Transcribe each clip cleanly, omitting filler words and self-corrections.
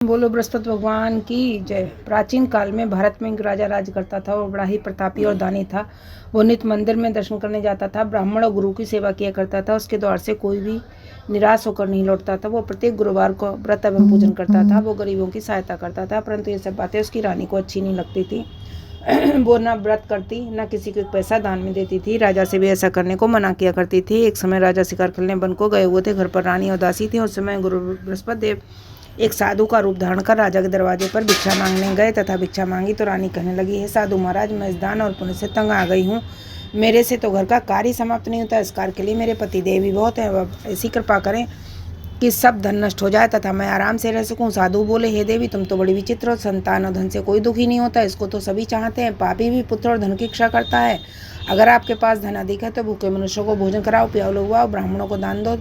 बोलो बृहस्पति भगवान की जय। प्राचीन काल में भारत में एक राजा राज करता था। वो बड़ा ही प्रतापी और दानी था। वो नित्य मंदिर में दर्शन करने जाता था। ब्राह्मण और गुरु की सेवा किया करता था। उसके द्वार से कोई भी निराश होकर नहीं लौटता था। वो प्रत्येक गुरुवार को व्रत एवं पूजन करता था। वो गरीबों की सहायता करता था, परंतु ये सब बातें उसकी रानी को अच्छी नहीं लगती थी। वो न व्रत करती, न किसी को पैसा दान में देती थी। राजा से भी ऐसा करने को मना किया करती थी। एक समय राजा शिकार खेलने वन को गए हुए थे। घर पर रानी उदासी थी। उस समय गुरु बृहस्पति देव एक साधु का रूप धारण कर राजा के दरवाजे पर भिक्षा मांगने गए तथा भिक्षा मांगी तो रानी कहने लगी, हे साधु महाराज, मैं इस दान और पुण्य से तंग आ गई हूँ। मेरे से तो घर का कार्य समाप्त नहीं होता। इस कार्य के लिए मेरे पति देव भी बहुत हैं। अब ऐसी कृपा करें कि सब धन नष्ट हो जाए तथा मैं आराम से रह सकूं। साधु बोले, हे देवी, तुम तो बड़ी विचित्र हो। संतान और धन से कोई दुखी नहीं होता, इसको तो सभी चाहते हैं। पापी भी पुत्र और धन की इच्छा करता है। अगर आपके पास धन अधिक है तो भूखे मनुष्यों को भोजन कराओ, प्याओ लगवाओ, ब्राह्मणों को दान दो,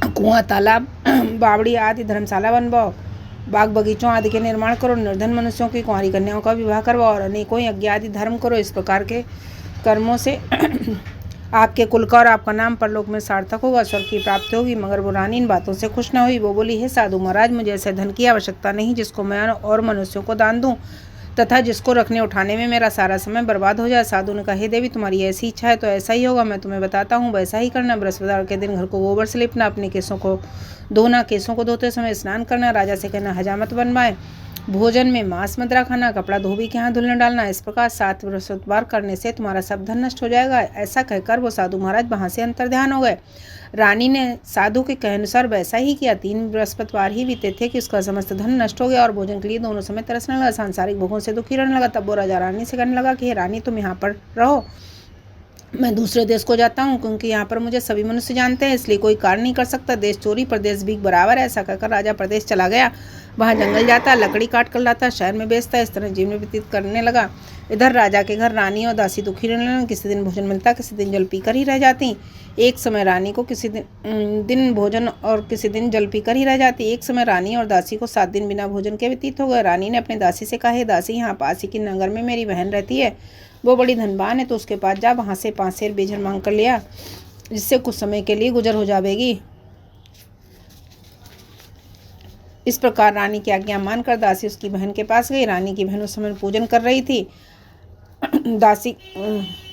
कुआं, तालाब, बावड़ी आदि धर्मशाला बनवाओ, बाग बगीचों आदि के निर्माण करो, निर्धन मनुष्यों की कुंवारी कन्याओं का विवाह करवाओ और अनेकों यज्ञ आदि धर्म करो। इस प्रकार के कर्मों से आपके कुल का और आपका नाम परलोक में सार्थक होगा, स्वर्ग की प्राप्ति होगी। मगर वो रानी इन बातों से खुश न हुई। वो बोली, हे साधु महाराज, मुझे ऐसे धन की आवश्यकता नहीं जिसको मैं और मनुष्यों को दान दूं तथा जिसको रखने उठाने में मेरा सारा समय बर्बाद हो जाए। साधु ने कहा, हे देवी, तुम्हारी ऐसी इच्छा है तो ऐसा ही होगा। मैं तुम्हें बताता हूँ, वैसा ही करना। बृहस्पतिवार के दिन घर को गोबर से लिपना, अपने केसों को धोना, केसों को धोते समय स्नान करना, राजा से कहना हजामत बनवाए, भोजन में मांस मदिरा खाना, कपड़ा धोबी के यहाँ धुलने डालना। इस प्रकार 7 बृहस्पतिवार करने से तुम्हारा सब धन नष्ट हो जाएगा। ऐसा कहकर वो साधु महाराज वहाँ से अंतर्ध्यान हो गए। रानी ने साधु के कहनुसार वैसा ही किया। 3 बृहस्पतिवार ही बीते थे कि उसका समस्त धन नष्ट हो गया और भोजन के लिए दोनों समय तरसने लगा। सांसारिक भोगों से दुखी रहने लगा। तब वो राजा रानी से कहने लगा कि हे रानी, तुम यहाँ पर रहो, मैं दूसरे देश को जाता हूँ, क्योंकि यहाँ पर मुझे सभी मनुष्य जानते हैं, इसलिए कोई कार्य नहीं कर सकता। देश चोरी परदेश भीख बराबर है। ऐसा कहकर राजा प्रदेश चला गया। वहाँ जंगल जाता, लकड़ी काट कर लाता, शहर में बेचता, इस तरह जीवन व्यतीत करने लगा। इधर राजा के घर रानी और दासी दुखी रहने लगे। किसी दिन भोजन मिलता, किसी दिन जल पीकर ही रह जाती। एक समय रानी को किसी दिन भोजन और किसी दिन जल पीकर ही रह जाती। एक समय रानी और दासी को 7 दिन बिना भोजन के व्यतीत हो गए। रानी ने अपनी दासी से कहा, हे दासी, यहाँ पास ही के नगर में मेरी बहन रहती है, वो बड़ी धनवान है, तो उसके पास जा, वहाँ से 5 सेर बेजर मांग कर लिया, जिससे कुछ समय के लिए गुजर हो जाएगी। इस प्रकार रानी की आज्ञा मानकर दासी उसकी बहन के पास गई। रानी की बहन उस समय पूजन कर रही थी। दासी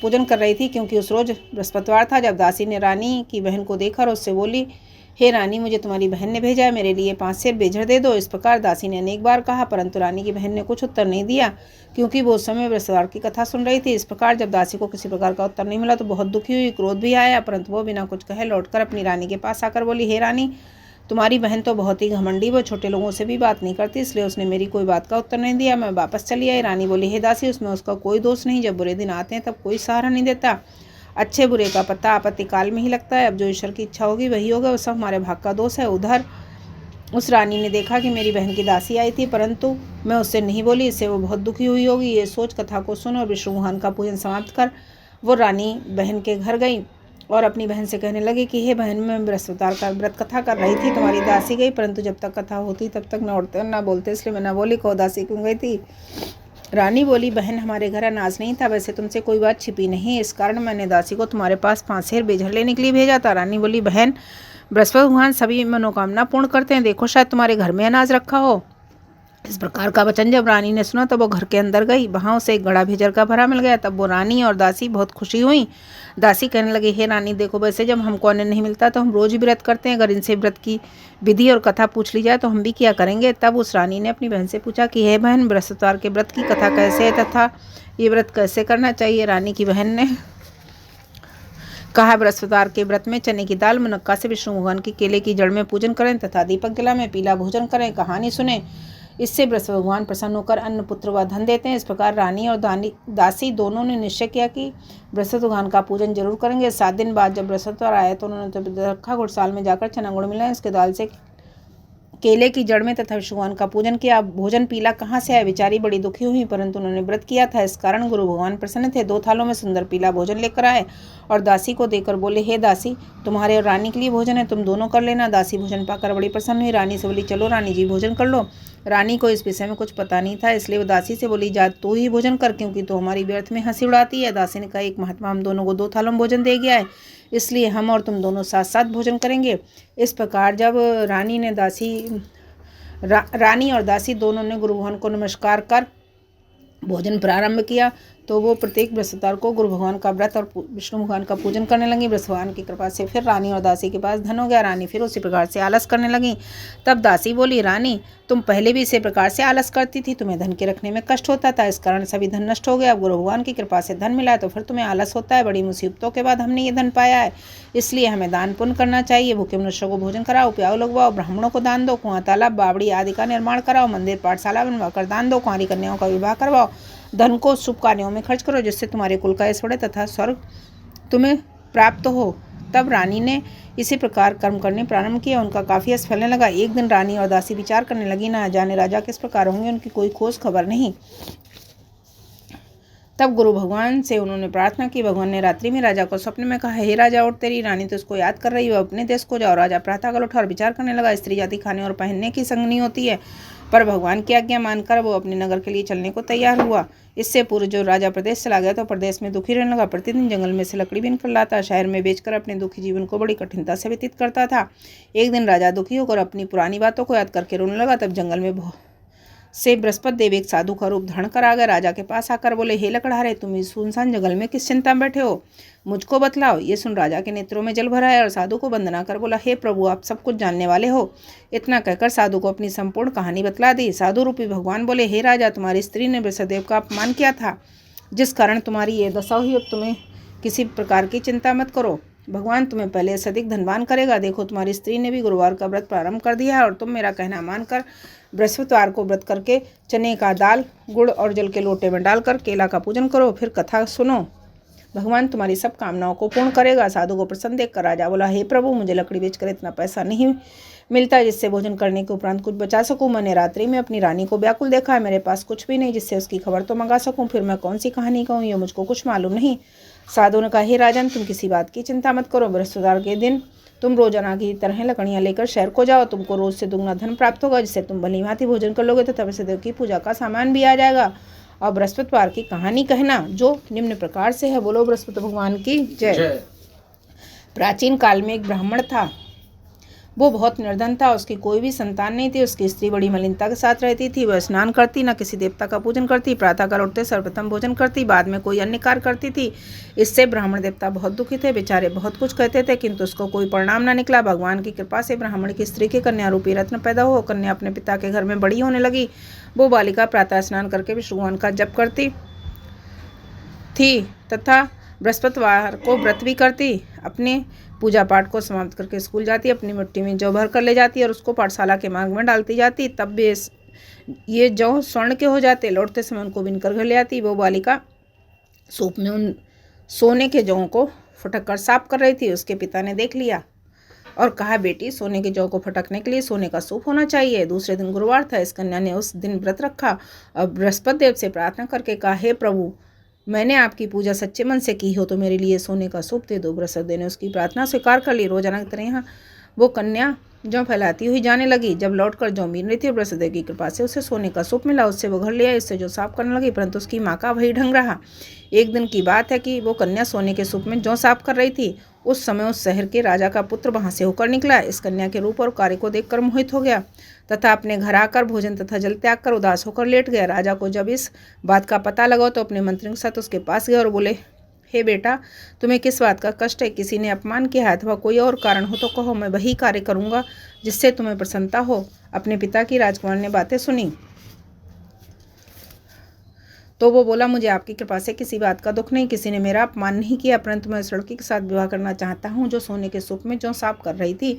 पूजन कर रही थी क्योंकि उस रोज बृहस्पतिवार था। जब दासी ने रानी की बहन को देखा और उससे बोली, हे रानी, मुझे तुम्हारी बहन ने भेजा है, मेरे लिए 5 सेर बेजर दे दो। इस प्रकार दासी ने अनेक बार कहा, परंतु रानी की बहन ने कुछ उत्तर नहीं दिया, क्योंकि वो उस समय बृहस्पतिवार की कथा सुन रही थी। इस प्रकार जब दासी को किसी प्रकार का उत्तर नहीं मिला तो बहुत दुखी हुई, क्रोध भी आया, परंतु वो बिना कुछ कहे लौटकर अपनी रानी के पास आकर बोली, हे रानी, तुम्हारी बहन तो बहुत ही घमंडी, वो छोटे लोगों से भी बात नहीं करती, इसलिए उसने मेरी कोई बात का उत्तर नहीं दिया। मैं वापस चली आई। रानी बोली, हे दासी, उसमें उसका कोई दोष नहीं। जब बुरे दिन आते हैं तब कोई सहारा नहीं देता। अच्छे बुरे का पता आपत्ति काल में ही लगता है। अब जो ईश्वर की इच्छा होगी वही होगा, वो सब हमारे भाग का दोष है। उधर उस रानी ने देखा कि मेरी बहन की दासी आई थी, परंतु मैं उससे नहीं बोली, इससे वो बहुत दुखी हुई होगी। ये सोच कथा को सुन और विष्णु भगवान का पूजन समाप्त कर वो रानी बहन के घर गई और अपनी बहन से कहने लगी कि हे बहन, मैं बृहस्पतिवार का व्रत कथा कर रही थी, तुम्हारी दासी गई, परंतु जब तक कथा होती तब तक न उठते न बोलते, इसलिए मैं न बोली। को दासी क्यों गई थी? रानी बोली, बहन, हमारे घर अनाज नहीं था, वैसे तुमसे कोई बात छिपी नहीं, इस कारण मैंने दासी को तुम्हारे पास 5 सेर बेजर लेने के लिए भेजा था। रानी बोली, बहन, बृहस्पति भगवान सभी मनोकामना पूर्ण करते हैं, देखो शायद तुम्हारे घर में अनाज रखा हो। इस प्रकार का वचन जब रानी ने सुना तब वो घर के अंदर गई। वहाँ उसे एक घड़ा भेजर का भरा मिल गया। तब वो रानी और दासी बहुत खुशी हुई। दासी कहने लगी, हे रानी, देखो, वैसे जब हमको अन्न नहीं मिलता तो हम रोज ही व्रत करते हैं, अगर इनसे व्रत की विधि और कथा पूछ ली जाए तो हम भी क्या करेंगे। तब उस रानी ने अपनी बहन से पूछा कि हे बहन, बृहस्पतिवार के व्रत की कथा कैसे है तथा ये व्रत कैसे करना चाहिए। रानी की बहन ने कहा, बृहस्पतिवार के व्रत में चने की दाल मुनक्का से विष्णु भगवान की केले की जड़ में पूजन करें तथा दीपक जला में पीला भोजन करें, कहानी सुने, इससे बृहस्पति भगवान प्रसन्न होकर अन्न, पुत्र व धन देते हैं। इस प्रकार रानी और दासी दोनों ने निश्चय किया कि बृहस्पति भगवान का पूजन जरूर करेंगे। 7 दिन बाद जब बृहस्पतिवार आया तो उन्होंने रखा घुड़साल में जाकर चना गुड़ मिला, इसके दाल से केले की जड़ में तथा विष्णु भगवान का पूजन किया। भोजन पीला कहाँ से आया? बेचारी बड़ी दुखी हुई, परंतु उन्होंने व्रत किया था, इस कारण गुरु भगवान प्रसन्न थे। 2 थालों में सुंदर पीला भोजन लेकर आए और दासी को देकर बोले, हे दासी, तुम्हारे और रानी के लिए भोजन है, तुम दोनों कर लेना। दासी भोजन पाकर बड़ी प्रसन्न हुई। रानी से बोली, चलो रानी जी, भोजन कर लो। रानी को इस विषय में कुछ पता नहीं था, इसलिए वो दासी से बोली, जा तू ही भोजन कर, क्योंकि तू हमारी व्यर्थ में हंसी उड़ाती है। दासी ने कहा, एक महात्मा हम दोनों को 2 थालों में भोजन दे गया है, इसलिए हम और तुम दोनों साथ साथ भोजन करेंगे। इस प्रकार जब रानी ने रानी और दासी दोनों ने गुरु भगवान को नमस्कार कर भोजन प्रारंभ किया। तो वो प्रत्येक बृहस्पतिवार को गुरु भगवान का व्रत और विष्णु भगवान का पूजन करने लगी। बृहस्पति भगवान की कृपा से फिर रानी और दासी के पास धन हो गया। रानी फिर उसी प्रकार से आलस करने लगी। तब दासी बोली, रानी तुम पहले भी इसी प्रकार से आलस करती थी, तुम्हें धन के रखने में कष्ट होता था, इस कारण सभी धन नष्ट हो गया। अब गुरु भगवान की कृपा से धन मिला है तो फिर तुम्हें आलस होता है। बड़ी मुसीबतों के बाद हमने ये धन पाया है, इसलिए हमें दान पुण्य करना चाहिए। भूखे मनुष्यों को भोजन कराओ, प्याऊ लगवाओ, ब्राह्मणों को दान दो, कुआं तालाब बावड़ी आदि का निर्माण कराओ, मंदिर पाठशाला बनवाकर दान दो, कुंवारी कन्याओं का विवाह करवाओ, धन को शुभ कार्यों में खर्च करो, जिससे तुम्हारे कुल का यश बढ़े तथा स्वर्ग तुम्हें प्राप्त हो। तब रानी ने इसी प्रकार कर्म करने प्रारंभ किया। उनका काफी यश फैलने लगा। एक दिन रानी और दासी विचार करने लगी, ना जाने राजा किस प्रकार होंगे, उनकी कोई खोज खबर नहीं। तब गुरु भगवान से उन्होंने प्रार्थना की। भगवान ने रात्रि में राजा को स्वप्न में कहा, हे राजा, उठ, तेरी रानी तो इसको याद कर रही हो, अपने देश को जाओ। राजा प्रातःकाल उठा और विचार करने लगा। स्त्री जाति खाने और पहनने की संगनी होती है, पर भगवान की आज्ञा मानकर वो अपने नगर के लिए चलने को तैयार हुआ। इससे पूर्व जो राजा प्रदेश चला गया तो प्रदेश में दुखी रहने लगा। प्रतिदिन जंगल में से लकड़ी बीन कर लाता, शहर में बेचकर अपने दुखी जीवन को बड़ी कठिनता से व्यतीत करता था। एक दिन राजा दुखी होकर अपनी पुरानी बातों को याद करके रोने लगा। तब जंगल में से बृहस्पति देव एक साधु का रूप धारण कर आ गए। राजा के पास आकर बोले, हे लकड़हारे, तुम इस सुनसान जंगल में किस चिंता में बैठे हो, मुझको बतलाओ। ये सुन राजा के नेत्रों में जल भरा है और साधु को वंदना कर बोला, हे प्रभु, आप सब कुछ जानने वाले हो। इतना कहकर साधु को अपनी संपूर्ण कहानी बतला दी। साधु रूपी भगवान बोले, हे राजा, तुम्हारी स्त्री ने बृहस्पतिदेव का अपमान किया था, जिस कारण तुम्हारी ये दशा हुई। अब तुम्हें किसी प्रकार की चिंता मत करो, भगवान तुम्हें पहले से अधिक धनवान करेगा। देखो, तुम्हारी स्त्री ने भी गुरुवार का व्रत प्रारंभ कर दिया है और तुम मेरा कहना मानकर बृहस्पतिवार को व्रत करके चने का दाल, गुड़ और जल के लोटे में डालकर केला का पूजन करो, फिर कथा सुनो, भगवान तुम्हारी सब कामनाओं को पूर्ण करेगा। साधु को प्रसन्न देखकर राजा बोला, हे प्रभु, मुझे लकड़ी बेचकर इतना पैसा नहीं मिलता जिससे भोजन करने के उपरांत कुछ बचा सकूं। मैंने रात्रि में अपनी रानी को व्याकुल देखा है, मेरे पास कुछ भी नहीं जिससे उसकी खबर तो मंगा सकूं, फिर मैं कौन सी कहानी कहूँ, ये मुझको कुछ मालूम नहीं। साधु ने कहा, हे राजन, तुम किसी बात की चिंता मत करो। बृहस्पतिवार के दिन तुम रोजाना की तरह लकड़ियां लेकर शहर को जाओ, तुमको रोज से दुगना धन प्राप्त होगा, जिससे तुम भली भांति भोजन कर लोगे तथा बृहस्पतिदेव की पूजा का सामान भी आ जाएगा। और बृहस्पतिवार की कहानी कहना, जो निम्न प्रकार से है। बोलो बृहस्पति भगवान की जय। प्राचीन काल में एक ब्राह्मण था, वो बहुत निर्धन था, उसकी कोई भी संतान नहीं थी। उसकी स्त्री बड़ी मलिनता के साथ रहती थी, वह स्नान करती, न किसी देवता का पूजन करती, प्रातःकाल उठते सर्वप्रथम भोजन करती, बाद में कोई अन्य कार्य करती थी। इससे ब्राह्मण देवता बहुत दुखी थे, बेचारे बहुत कुछ कहते थे, किंतु उसको कोई परिणाम न निकला। भगवान की कृपा से ब्राह्मण की स्त्री के कन्या रूपी रत्न पैदा हो। कन्या अपने पिता के घर में बड़ी होने लगी। वो बालिका प्रातः स्नान करके विष्णु भगवान का जप करती थी तथा बृहस्पतिवार को व्रत भी करती। अपने पूजा पाठ को समाप्त करके स्कूल जाती, अपनी मिट्टी में जौ भर कर ले जाती और उसको पाठशाला के मार्ग में डालती जाती। तब भी ये जौ स्वर्ण के हो जाते। लौटते समय उनको बिनकर घर ले आती। वो बालिका सूप में उन सोने के जौ को फटक कर साफ कर रही थी। उसके पिता ने देख लिया और कहा, बेटी, सोने के जौ को फटकने के लिए सोने का सूप होना चाहिए। दूसरे दिन गुरुवार था। इस कन्या ने उस दिन व्रत रखा और बृहस्पति देव से प्रार्थना करके कहा, हे प्रभु, मैंने आपकी पूजा सच्चे मन से की हो तो मेरे लिए सोने का सूप दे दो। बृहस्पति देव ने उसकी प्रार्थना स्वीकार कर ली। रोजाना की तरह वो कन्या जौ फैलाती हुई जाने लगी। जब लौटकर जौ बीन रही थी, बृहस्पति देव की कृपा से उसे सोने का सूप मिला। उससे वो घर ले आई, इससे जो साफ करने लगी, परंतु उसकी माँ का वही ढंग रहा। एक दिन की बात है कि वो कन्या सोने के सूप में जौ साफ कर रही थी। उस समय उस शहर के राजा का पुत्र वहां से होकर निकला। इस कन्या के रूप और कार्य को देखकर मोहित हो गया तथा अपने घर आकर भोजन तथा जल त्याग कर उदास होकर लेट गया। राजा को जब इस बात का पता लगा तो अपने मंत्रियों के साथ उसके पास गए और बोले, हे बेटा, तुम्हें किस बात का कष्ट है? किसी ने अपमान किया है अथवा कोई और कारण हो तो कहो, मैं वही कार्य करूंगा जिससे तुम्हें प्रसन्नता हो। अपने पिता की राजकुमार ने बातें सुनी तो वो बोला, मुझे आपकी कृपा से किसी बात का दुख नहीं, किसी ने मेरा अपमान नहीं किया, परंतु मैं उस लड़की के साथ विवाह करना चाहता हूँ जो सोने के सूप में जौ साफ कर रही थी।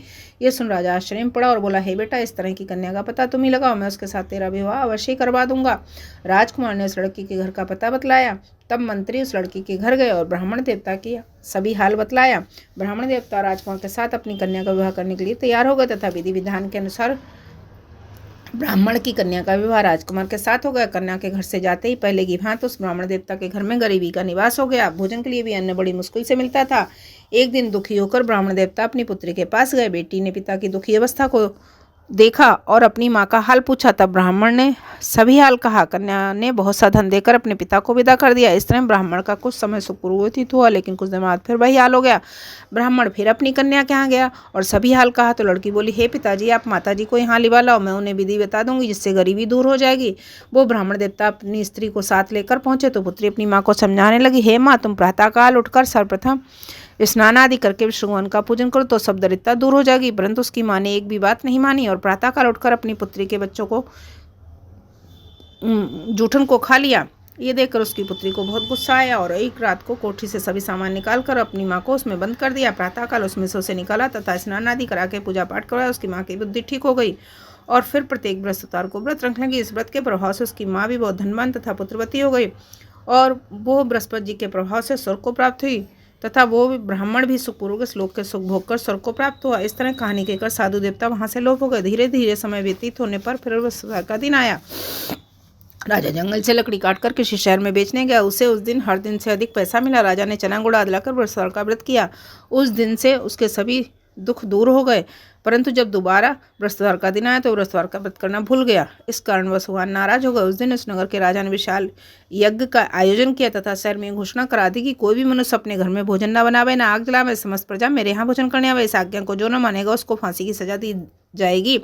ये सुन राजा आश्चर्य में पड़ा और बोला, हे बेटा, इस तरह की कन्या का पता तुम ही लगाओ, मैं उसके साथ तेरा विवाह अवश्य करवा दूंगा। राजकुमार ने उस लड़की के घर का पता बतलाया। तब मंत्री उस लड़की के घर गए और ब्राह्मण देवता की सभी हाल बतलाया। ब्राह्मण देवता राजकुमार के साथ अपनी कन्या का विवाह करने के लिए तैयार हो गए तथा विधि विधान के अनुसार ब्राह्मण की कन्या का विवाह राजकुमार के साथ हो गया। कन्या के घर से जाते ही पहले की भांति उस ब्राह्मण देवता के घर में गरीबी का निवास हो गया। भोजन के लिए भी अन्न बड़ी मुश्किल से मिलता था। एक दिन दुखी होकर ब्राह्मण देवता अपनी पुत्री के पास गए। बेटी ने पिता की दुखी अवस्था को देखा और अपनी माँ का हाल पूछा। तब ब्राह्मण ने सभी हाल कहा। कन्या ने बहुत सा धन देकर अपने पिता को विदा कर दिया। इस तरह ब्राह्मण का कुछ समय सुखपूर्व व्यतीत हुआ, लेकिन कुछ दिन बाद फिर वही हाल हो गया। ब्राह्मण फिर अपनी कन्या के यहाँ गया और सभी हाल कहा तो लड़की बोली, हे पिताजी, आप माताजी को यहाँ लिवा लाओ, मैं उन्हें विधि बता दूंगी जिससे गरीबी दूर हो जाएगी। वो ब्राह्मण देवता अपनी स्त्री को साथ लेकर पहुंचे तो पुत्री अपनी माँ को समझाने लगी, हे माँ, तुम प्रातःकाल उठकर सर्वप्रथम स्नान आदि करके विष्णु भगवान का पूजन करो तो सब दरिद्रता दूर हो जाएगी। परंतु उसकी माँ ने एक भी बात नहीं मानी और प्रातःकाल उठकर अपनी पुत्री के बच्चों को जूठन को खा लिया। ये देखकर उसकी पुत्री को बहुत गुस्सा आया और एक रात को कोठी से सभी सामान निकालकर अपनी माँ को उसमें बंद कर दिया। प्रातःकाल उसमें से उसे निकाला तथा स्नान आदि करा के पूजा पाठ करवाया। उसकी माँ की बुद्धि ठीक हो गई और फिर प्रत्येक बृहस्पतिवार को व्रत रखने लगी। इस व्रत के प्रभाव से उसकी माँ भी बहुत धनवान तथा पुत्रवती हो गई और वो बृहस्पति जी के प्रभाव से स्वर्ग को प्राप्त हुई तथा वो ब्राह्मण भी सुखपूर्वक श्लोक के सुख भोग कर स्वर्ग को प्राप्त हुआ। इस तरह कहानी कहकर साधु देवता वहां से लोप हो गए। धीरे धीरे समय व्यतीत होने पर फिर बृहस्पतिवार का दिन आया। राजा जंगल से लकड़ी काटकर किसी शहर में बेचने गया। उसे उस दिन हर दिन से अधिक पैसा मिला। राजा ने चना गुड़ आदि लाकर बृहस्पतिवार का व्रत किया। उस दिन से उसके सभी दुख दूर हो गए, परंतु जब दोबारा बृहस्पतिवार का दिन आया तो बृहस्पतिवार का व्रत करना भूल गया। इस कारण वह भगवान नाराज हो गए। उस दिन उस नगर के राजा ने विशाल यज्ञ का आयोजन किया तथा शहर में घोषणा करा दी कि कोई भी मनुष्य अपने घर में भोजन न बनावे, न आग जलावे, समस्त प्रजा मेरे यहाँ भोजन करने आवे। इस आज्ञा को जो न मानेगा उसको फांसी की सजा दी जाएगी।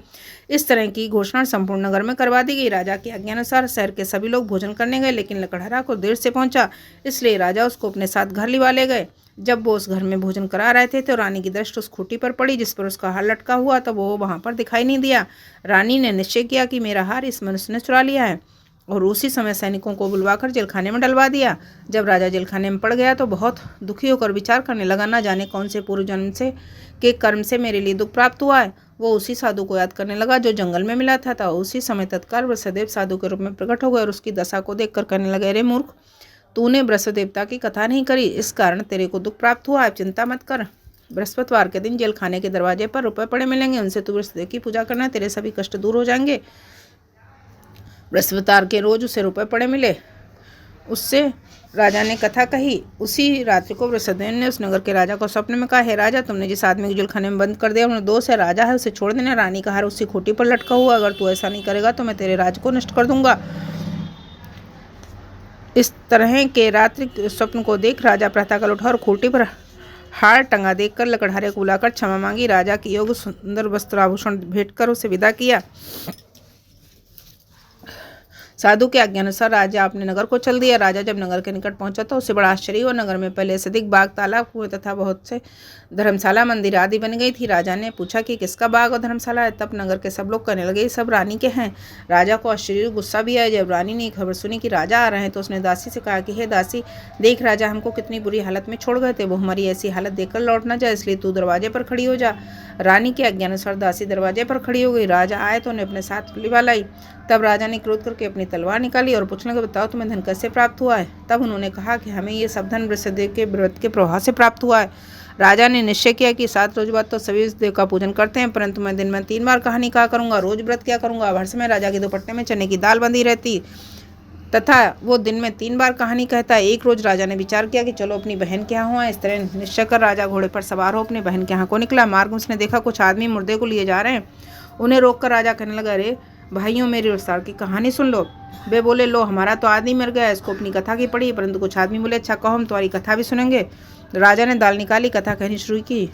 इस तरह की घोषणा संपूर्ण नगर में करवा दी गई। राजा की आज्ञानुसार शहर के सभी लोग भोजन करने गए, लेकिन लकड़हारा को देर से पहुंचा, इसलिए राजा उसको अपने साथ घर लिवा ले गए। जब वो उस घर में भोजन करा रहे थे तो रानी की दृष्टि उस खूंटी पर पड़ी जिस पर उसका हार लटका हुआ था। वो वहां पर दिखाई नहीं दिया। रानी ने निश्चय किया कि मेरा हार इस मनुष्य ने चुरा लिया है और उसी समय सैनिकों को बुलवाकर जेलखाने में डलवा दिया। जब राजा जेलखाने में पड़ गया तो बहुत दुखी होकर विचार करने लगा, न जाने कौन से पूर्व जन्म से के कर्म से मेरे लिए दुख प्राप्त हुआ है। वो उसी साधु को याद करने लगा जो जंगल में मिला था। उसी समय तत्काल वह सदैव साधु के रूप में प्रकट हो गए और उसकी दशा को देखकर कहने लगे, अरे मूर्ख, तूने बृहस्पति देवता की कथा नहीं करी, इस कारण तेरे को दुख प्राप्त हुआ है। चिंता मत कर, बृहस्पतिवार के दिन जेल खाने के दरवाजे पर रुपए पड़े मिलेंगे, उनसे तू बृहस्पति की पूजा करना, तेरे सभी कष्ट दूर हो जाएंगे। बृहस्पतिवार के रोज उसे रुपए पड़े मिले। उससे राजा ने कथा कही। उसी रात्रि को बृहस्पति ने उस नगर के राजा को स्वप्न में कहा, हे राजा, तुमने जिस आदमी को जेलखाने में बंद कर दिया उन्हें दोष है, राजा है, उसे छोड़ देना। रानी का हार उसी खूंटी पर लटका हुआ, अगर तू ऐसा नहीं करेगा तो मैं तेरे राज को नष्ट कर दूंगा। इस तरह के रात्रि स्वप्न को देख राजा प्रातःकाल उठा और खूंटी पर हार टंगा देखकर लकड़हारे को बुलाकर क्षमा मांगी। राजा की योग सुंदर वस्त्र आभूषण भेंट कर उसे विदा किया। साधु के आज्ञानुसार राजा अपने नगर को चल दिया। राजा जब नगर के निकट पहुंचा तो उसे बड़ा आश्चर्य हुआ। नगर में पहले से अधिक बाग, तालाब, कुएं तथा बहुत से धर्मशाला, मंदिर आदि बन गई थी। राजा ने पूछा कि किसका बाग और धर्मशाला है। तब नगर के सब लोग कहने लगे, ये सब रानी के हैं। राजा को आश्चर्य, गुस्सा भी आया। जब रानी ने खबर सुनी कि राजा आ रहे हैं तो उसने दासी से कहा कि हे दासी, देख राजा हमको कितनी बुरी हालत में छोड़ गए थे, वो हमारी ऐसी हालत देखकर लौट ना जाए, इसलिए तू दरवाजे पर खड़ी हो जा। रानी के आज्ञानुसार दासी दरवाजे पर खड़ी हो गई। राजा आए तो उन्हें अपने साथ लिवा लाई। तब राजा ने क्रोध करके अपनी तलवार निकाली और पूछने लगा, बताओ तुम्हें धन कैसे प्राप्त हुआ है। तब उन्होंने कहा कि हमें ये सब धन बृहस्पति के व्रत के प्रभाव से प्राप्त हुआ है। राजा ने निश्चय किया कि 7 रोज बाद तो सभी इस देव का पूजन करते हैं, परंतु मैं दिन में 3 बार कहानी कहा करूंगा, रोज व्रत क्या करूंगा। हर समय राजा के दुपट्टे में चने की दाल बंधी रहती तथा वो दिन में 3 बार कहानी कहता है। एक रोज राजा ने विचार किया कि चलो अपनी बहन के यहाँ हुआ। इस तरह निश्चय कर राजा घोड़े पर सवार हो अपनी बहन के यहाँ को निकला। मार्ग में उसने देखा कुछ आदमी मुर्दे को लिए जा रहे हैं। उन्हें रोककर राजा कहने लगा, अरे भाइयों, मेरी विस्तार की कहानी सुन लो। वे बोले, लो, हमारा तो आदमी मर गया, इसको अपनी कथा की पड़ी। परंतु कुछ आदमी बोले, अच्छा कहो, हम तुम्हारी कथा भी सुनेंगे। राजा ने दाल निकाली, कथा कहनी शुरू की।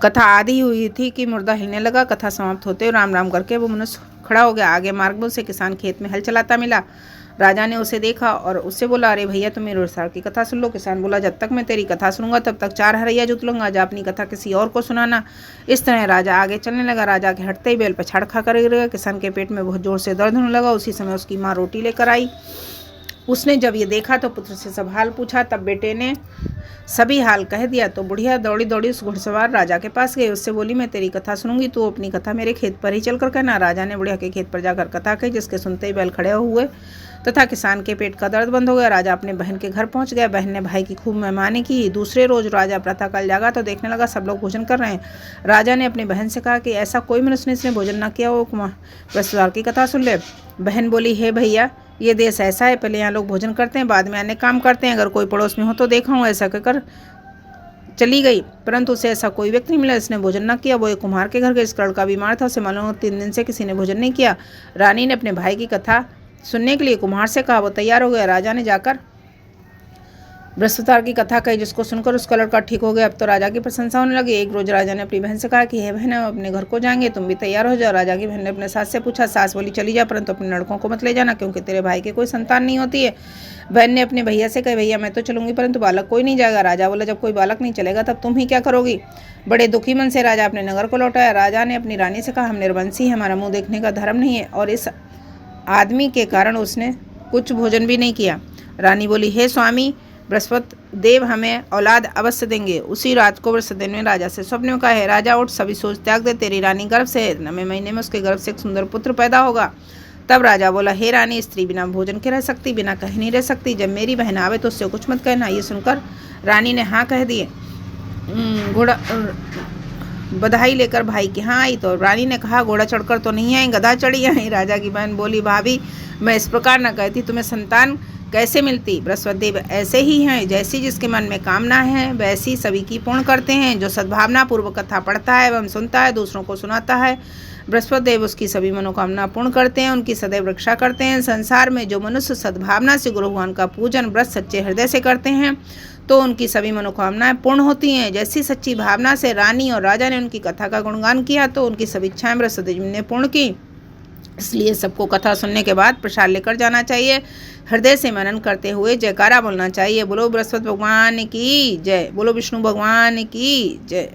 कथा आधी हुई थी कि मुर्दा हिलने लगा। कथा समाप्त होते राम राम करके वो मनुष्य खड़ा हो गया। आगे मार्ग में उसे किसान खेत में हल चलाता मिला। राजा ने उसे देखा और उससे बोला, अरे भैया, तुम मेरे विस्तार की कथा सुन लो। किसान बोला, जब तक मैं तेरी कथा सुनूंगा तब तक 4 हरैया जुत लूंगा, जा अपनी कथा किसी और को सुनाना। इस तरह राजा आगे चलने लगा। राजा के हटते ही बैल पर छाड़ खा कर किसान के पेट में बहुत जोर से दर्द होने लगा। उसी समय उसकी माँ रोटी लेकर आई। उसने जब ये देखा तो पुत्र से सब हाल पूछा। तब बेटे ने सभी हाल कह दिया। तो बुढ़िया दौड़ी दौड़ी उस घुड़सवार राजा के पास गई। उससे बोली, मैं तेरी कथा सुनूंगी, तू अपनी कथा मेरे खेत पर ही चलकर कहना। राजा ने बुढ़िया के खेत पर जाकर कथा कही, जिसके सुनते ही बैल खड़े हुए तथा किसान के पेट का दर्द बंद हो गया। राजा अपने बहन के घर पहुंच गया। बहन ने भाई की खूब मेहमानी की। दूसरे रोज राजा प्रातःकाल जागा तो देखने लगा सब लोग भोजन कर रहे हैं। राजा ने अपनी बहन से कहा कि ऐसा कोई मनुष्य इसने भोजन न किया हो, बृहस्पतिवार की कथा सुन ले। बहन बोली, हे भैया, ये देश ऐसा है, पहले यहाँ लोग भोजन करते हैं, बाद में अन्य काम करते हैं। अगर कोई पड़ोस में हो तो देखा हूँ। ऐसा कहकर चली गई, परंतु उसे ऐसा कोई व्यक्ति नहीं मिला जिसने भोजन न किया। वो एक कुम्हार के घर गई। इसका लड़का बीमार था, उसे मालूम 3 दिन से किसी ने भोजन नहीं किया। रानी ने अपने भाई की कथा सुनने के लिए कुम्हार से कहा। वो तैयार हो गया। राजा ने जाकर बृहस्पतिवार की कथा कही, जिसको सुनकर उसका लड़का ठीक हो गया। अब तो राजा की प्रशंसा होने लगी। एक रोज राजा ने अपनी बहन से कहा कि हे बहन, हम अपने घर को जाएंगे, तुम भी तैयार हो जाओ। राजा की बहन ने अपने सास से पूछा। सास बोली, चली जा, परंतु अपने लड़कों को मत ले जाना, क्योंकि तेरे भाई की कोई संतान नहीं होती है। बहन ने अपने भैया से कहा, भैया मैं तो चलूंगी, परंतु बालक कोई नहीं जाएगा। राजा बोला, जब कोई बालक नहीं चलेगा तब तुम ही क्या करोगी। बड़े दुखी मन से राजा अपने नगर को लौटाया। राजा ने अपनी रानी से कहा, हम निर्वंशी हैं, हमारा मुंह देखने का धर्म नहीं है, और इस आदमी के कारण उसने कुछ भोजन भी नहीं किया। रानी बोली, हे स्वामी, बृहस्पति देव हमें औलाद अवश्य देंगे। उसी रात को बृहस्पति देव ने राजा से स्वप्न में कहा, है राजा, उठ, सभी सोच त्याग दे, तेरी रानी गर्भ से है, 9वें महीने में उसके गर्भ से एक सुंदर पुत्र पैदा होगा। तब राजा बोला, हे रानी, स्त्री बिना भोजन के रह सकती, बिना कहे नहीं रह सकती। जब मेरी बहन आवे तो उससे कुछ मत कहना। ये सुनकर रानी ने हाँ कह दिए। घोड़ा बधाई लेकर भाई के यहाँ आई तो रानी ने कहा, घोड़ा चढ़कर तो नहीं आई, गधा चढ़ी आई। राजा की बहन बोली, भाभी, मैं इस प्रकार न कहती, तुम्हें संतान कैसे मिलती। बृहस्पति देव ऐसे ही हैं, जैसी जिसके मन में कामना है वैसी सभी की पूर्ण करते हैं। जो सद्भावना पूर्वक कथा पढ़ता है एवं सुनता है, दूसरों को सुनाता है, बृहस्पति देव उसकी सभी मनोकामना पूर्ण करते हैं, उनकी सदैव रक्षा करते हैं। संसार में जो मनुष्य सद्भावना से गुरु भगवान का पूजन व्रत सच्चे हृदय से करते हैं तो उनकी सभी मनोकामनाएं पूर्ण होती हैं। जैसी सच्ची भावना से रानी और राजा ने उनकी कथा का गुणगान किया तो उनकी सभी इच्छाएं बृहस्पति देव ने पूर्ण की। इसलिए सबको कथा सुनने के बाद प्रसाद लेकर जाना चाहिए। हृदय से मनन करते हुए जयकारा बोलना चाहिए। बोलो बृहस्पति भगवान की जय, बोलो विष्णु भगवान की जय।